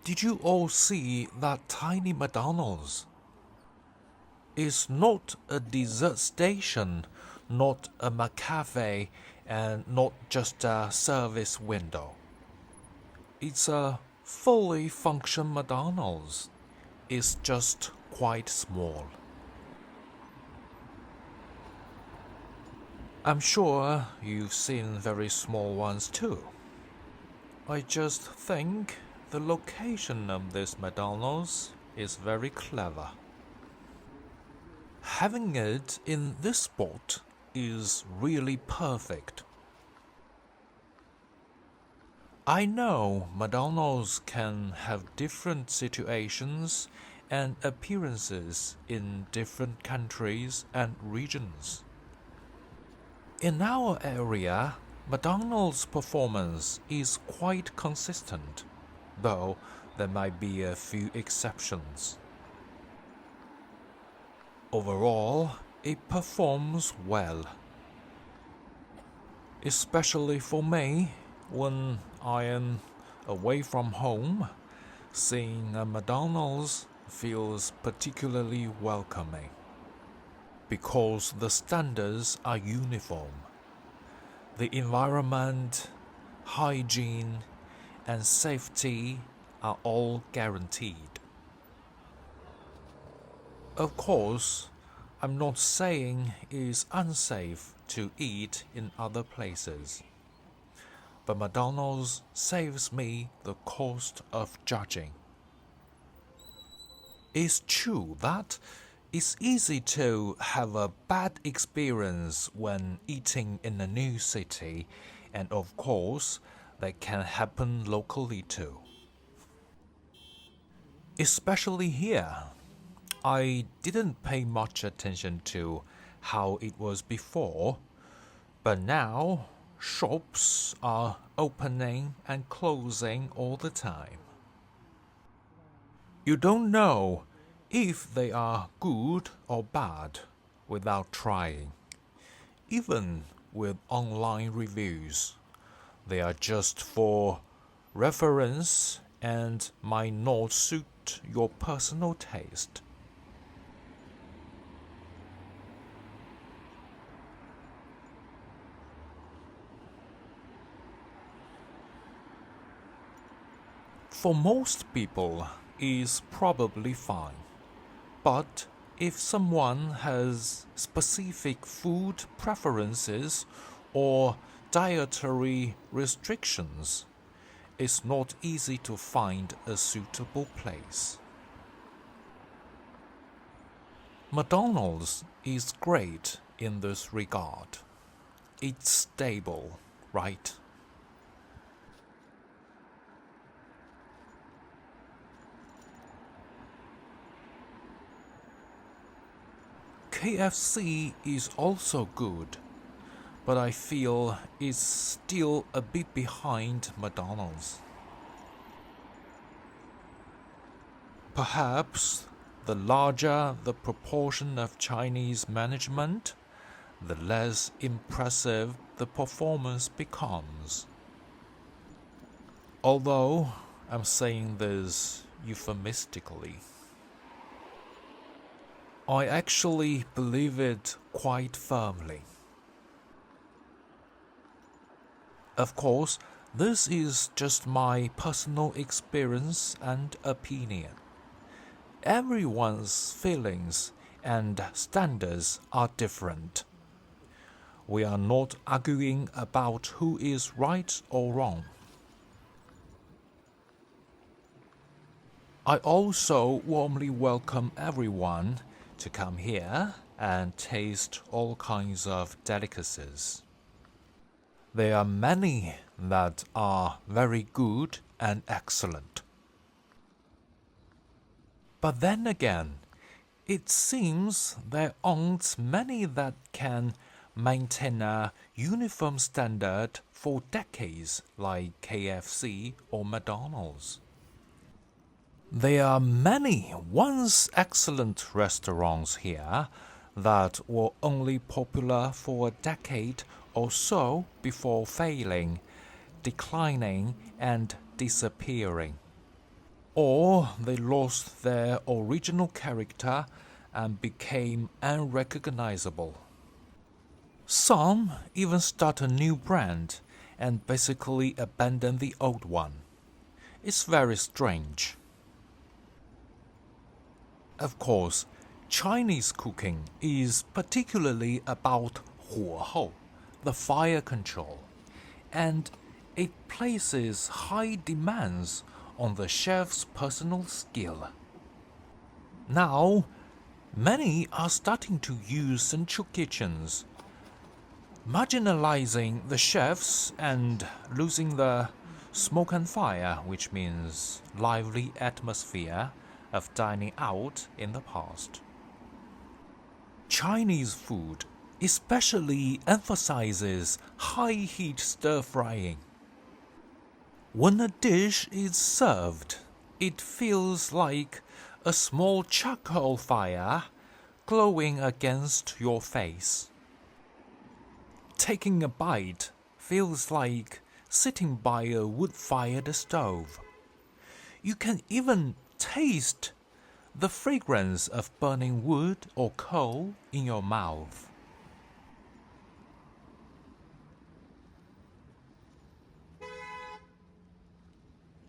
Did you all see that tiny McDonald's? It's not a dessert station, not a McCafe, and not just a service window. It's a fully functional McDonald's. It's just quite small. I'm sure you've seen very small ones too. I just think the location of this McDonald's is very clever. Having it in this spot is really perfect. I know McDonald's can have different situations and appearances in different countries and regions. In our area, McDonald's performance is quite consistent, though there might be a few exceptions. Overall, it performs well. Especially for me, when I am away from home, seeing a McDonald's feels particularly welcoming. Because the standards are uniform. The environment, hygiene, and safety are all guaranteed. Of course, I'm not saying it's unsafe to eat in other places, but McDonald's saves me the cost of judging. It's true that it's easy to have a bad experience when eating in a new city, and of course, that can happen locally too. Especially here, I didn't pay much attention to how it was before, but now shops are opening and closing all the time. You don't know if they are good or bad without trying. Even with online reviews, they are just for reference and might not suit your personal taste. For most people, it's probably fine. But if someone has specific food preferences or dietary restrictions, it's not easy to find a suitable place. McDonald's is great in this regard. It's stable, right? KFC is also good, but I feel it's still a bit behind McDonald's. Perhaps the larger the proportion of Chinese management, the less impressive the performance becomes. Although I'm saying this euphemistically. I actually believe it quite firmly. Of course, this is just my personal experience and opinion. Everyone's feelings and standards are different. We are not arguing about who is right or wrong. I also warmly welcome everyone to come here and taste all kinds of delicacies. There are many that are very good and excellent. But then again, it seems there aren't many that can maintain a uniform standard for decades like KFC or McDonald's. There are many once excellent restaurants here that were only popular for a decade or so before failing, declining, and disappearing. or they lost their original character and became unrecognizable. Some even start a new brand and basically abandon the old one. It's very strange. Of course, Chinese cooking is particularly about 火候, the fire control, and it places high demands on the chef's personal skill. Now, many are starting to use central kitchens, marginalizing the chefs and losing the smoke and fire, which means lively atmosphere of dining out in the past. Chinese food especially emphasizes high-heat stir-frying. When a dish is served, it feels like a small charcoal fire glowing against your face. Taking a bite feels like sitting by a wood-fired stove. You can even taste the fragrance of burning wood or coal in your mouth.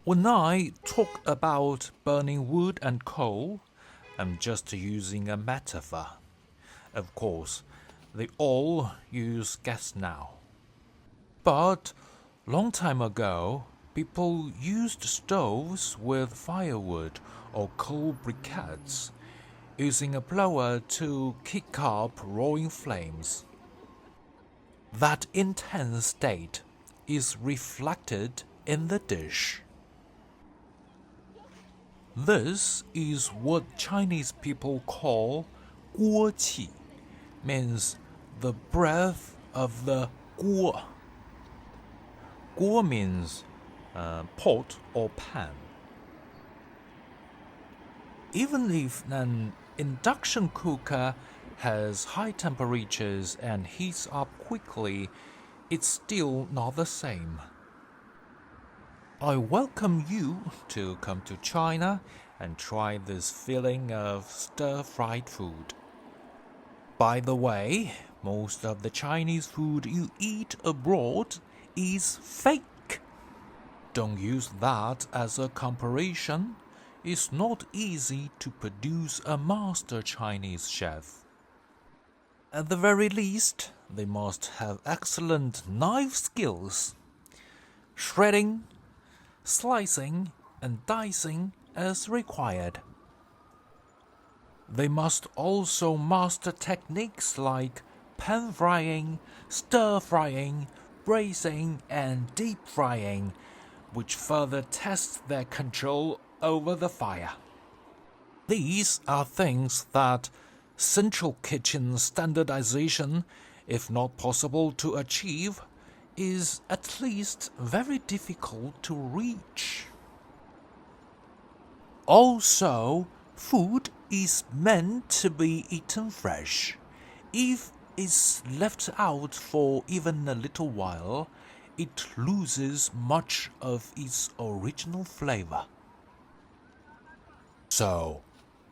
When I talk about burning wood and coal, I'm just using a metaphor. Of course, they all use gas now. But long time ago, people used stoves with firewood or coal briquettes, using a blower to kick up roaring flames. That intense state is reflected in the dish. This is what Chinese people call 锅气, means the breath of the 锅. 锅 means pot or pan. Even if an induction cooker has high temperatures and heats up quickly, it's still not the same. I welcome you to come to China and try this feeling of stir-fried food. By the way, most of the Chinese food you eat abroad is fake. Don't use that as a comparison. It's not easy to produce a master Chinese chef. At the very least, they must have excellent knife skills. Shredding, slicing, and dicing as required. They must also master techniques like pan frying, stir frying, braising, and deep frying, which further tests their control over the fire. These are things that central kitchen standardization, if not possible to achieve, is at least very difficult to reach. Also, food is meant to be eaten fresh. If it's left out for even a little while, it loses much of its original flavor. So,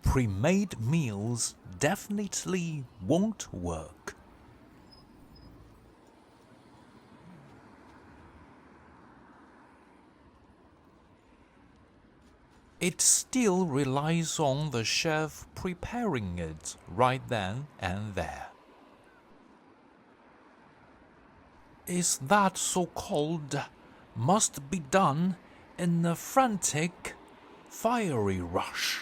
pre-made meals definitely won't work. It still relies on the chef preparing it right then and there. Is that so-called must be done in a frantic, fiery rush.